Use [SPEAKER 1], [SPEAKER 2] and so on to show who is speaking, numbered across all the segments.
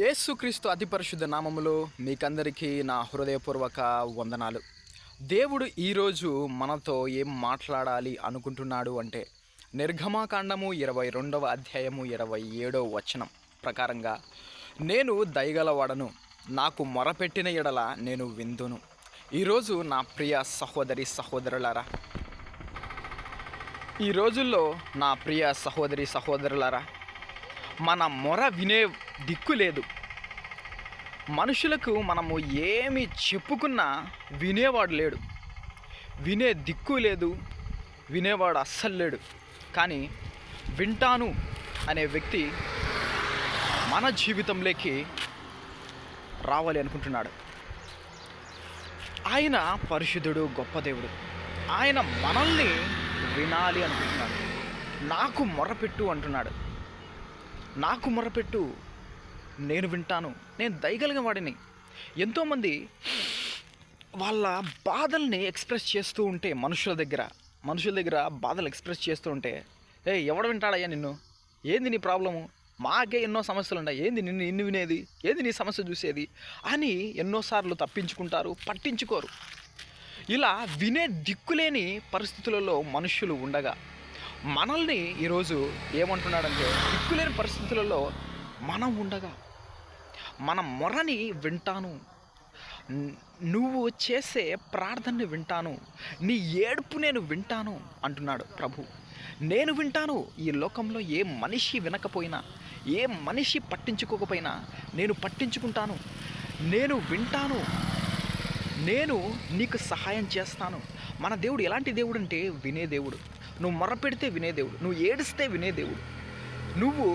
[SPEAKER 1] యేసుక్రీస్తు అతి పరిశుద్ధ నామములో మీకందరికీ నా హృదయపూర్వక వందనాలు. దేవుడు ఈరోజు మనతో ఏం మాట్లాడాలి అనుకుంటున్నాడు అంటే, నిర్గమాకాండము 22వ అధ్యాయము 27వ వచనం ప్రకారంగా, నేను దయగలవాడను, నాకు మొరపెట్టిన ఎడల నేను విందును. ఈరోజు నా ప్రియ సహోదరి సహోదరులారా, ఈ రోజుల్లో నా ప్రియ సహోదరి సహోదరులారా, మన మొర వినే దిక్కు లేదు. మనుషులకు మనము ఏమి చెప్పుకున్నా వినేవాడు లేడు, వినే దిక్కు లేదు, వినేవాడు అస్సలు లేడు. కానీ వింటాను అనే వ్యక్తి మన జీవితంలోకి రావాలి అనుకుంటున్నాడు. ఆయన పరిశుద్ధుడు, గొప్ప దేవుడు. ఆయన మనల్ని వినాలి అనుకుంటున్నాడు. నాకు మొరపెట్టు అంటున్నాడు. నాకు మొరపెట్టు, నేను వింటాను, నేను దయగలిగిన వాడిని. ఎంతోమంది వాళ్ళ బాధల్ని ఎక్స్ప్రెస్ చేస్తూ ఉంటే, మనుషుల దగ్గర బాధలు ఎక్స్ప్రెస్ చేస్తూ ఉంటే, ఎవడు వింటాడయ్యా నిన్ను, ఏంది నీ ప్రాబ్లము, మాకే ఎన్నో సమస్యలు ఉన్నాయి, ఏంది నిన్ను వినేది, ఏంది నీ సమస్య చూసేది అని ఎన్నోసార్లు తప్పించుకుంటారు, పట్టించుకోరు. ఇలా వినే దిక్కులేని పరిస్థితులలో మనుషులు ఉండగా, మనల్ని ఈరోజు ఏమంటున్నాడంటే, దిక్కులేని పరిస్థితులలో మనం ఉండగా మన మొరని వింటాను, నువ్వు చేసే ప్రార్థనని వింటాను, నీ ఏడుపు నేను వింటాను అంటున్నాడు ప్రభు. నేను వింటాను. ఈ లోకంలో ఏ మనిషి వినకపోయినా, ఏ మనిషి పట్టించుకోకపోయినా నేను పట్టించుకుంటాను, నేను వింటాను, నేను నీకు సహాయం చేస్తాను. మన దేవుడు ఎలాంటి దేవుడు అంటే, వినే దేవుడు. నువ్వు మొరపెడితే వినే దేవుడు, నువ్వు ఏడిస్తే వినే దేవుడు. నువ్వు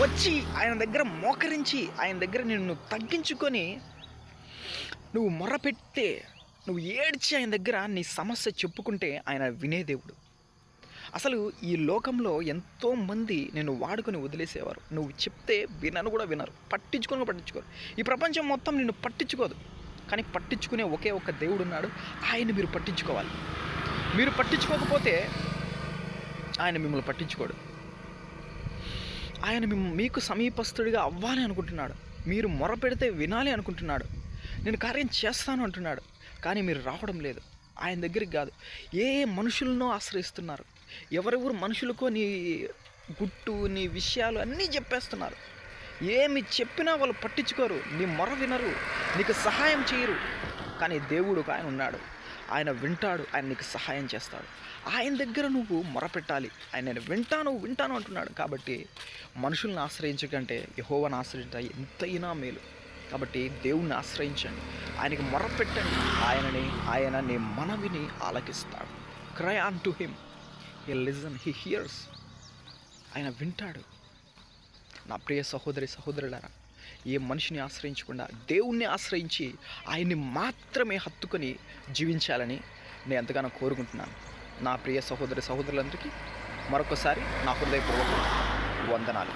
[SPEAKER 1] వచ్చి ఆయన దగ్గర మోకరించి, ఆయన దగ్గర నిన్ను తగ్గించుకొని నువ్వు మొరపెడితే, నువ్వు ఏడ్చి ఆయన దగ్గర నీ సమస్య చెప్పుకుంటే ఆయన వినే దేవుడు. అసలు ఈ లోకంలో ఎంతోమంది నిన్ను వాడుకొని వదిలేసేవారు. నువ్వు చెప్తే వినను కూడా వినరు, పట్టించుకోరు. ఈ ప్రపంచం మొత్తం నిన్ను పట్టించుకోదు, కానీ పట్టించుకునే ఒకే ఒక దేవుడు ఉన్నాడు. ఆయన మీరు పట్టించుకోవాలి. మీరు పట్టించుకోకపోతే ఆయన మిమ్మల్ని పట్టించుకోడు. ఆయన మీకు సమీపస్తుడిగా అవ్వాలి అనుకుంటున్నాడు. మీరు మొరపెడితే వినాలి అనుకుంటున్నాడు. నేను కార్యం చేస్తాను అంటున్నాడు. కానీ మీరు రావడం లేదు ఆయన దగ్గరికి. కాదు, ఏ మనుషులనో ఆశ్రయిస్తున్నారు. ఎవరెవరు మనుషులకో నీ గుట్టు, నీ విషయాలు అన్నీ చెప్పేస్తున్నారు. ఏమి చెప్పినా వాళ్ళు పట్టించుకోరు, నీ మొర వినరు, నీకు సహాయం చేయరు. కానీ దేవుడు ఆయన ఉన్నాడు, ఆయన వింటాడు, ఆయన నీకు సహాయం చేస్తాడు. ఆయన దగ్గర నువ్వు మొరపెట్టాలి. ఆయన నేను వింటాను అంటున్నాడు. కాబట్టి మనుషుల్ని ఆశ్రయించకంటే యెహోవాను ఆశ్రయించ ఎంతైనా మేలు. కాబట్టి దేవుణ్ణి ఆశ్రయించండి, ఆయనకి మొరపెట్టండి. ఆయన నీ మనవిని ఆలకిస్తాడు. Cry on to him, he listen, he hears. ఆయన వింటాడు. నా ప్రియ సహోదరి సహోదరులారా, ఏ మనిషిని ఆశ్రయించకుండా దేవుణ్ణి ఆశ్రయించి ఆయన్ని మాత్రమే హత్తుకొని జీవించాలని నేను ఎంతగానో కోరుకుంటున్నాను. నా ప్రియ సహోదరి సహోదరులందరికీ మరొకసారి నా హృదయపూర్వక వందనాలు.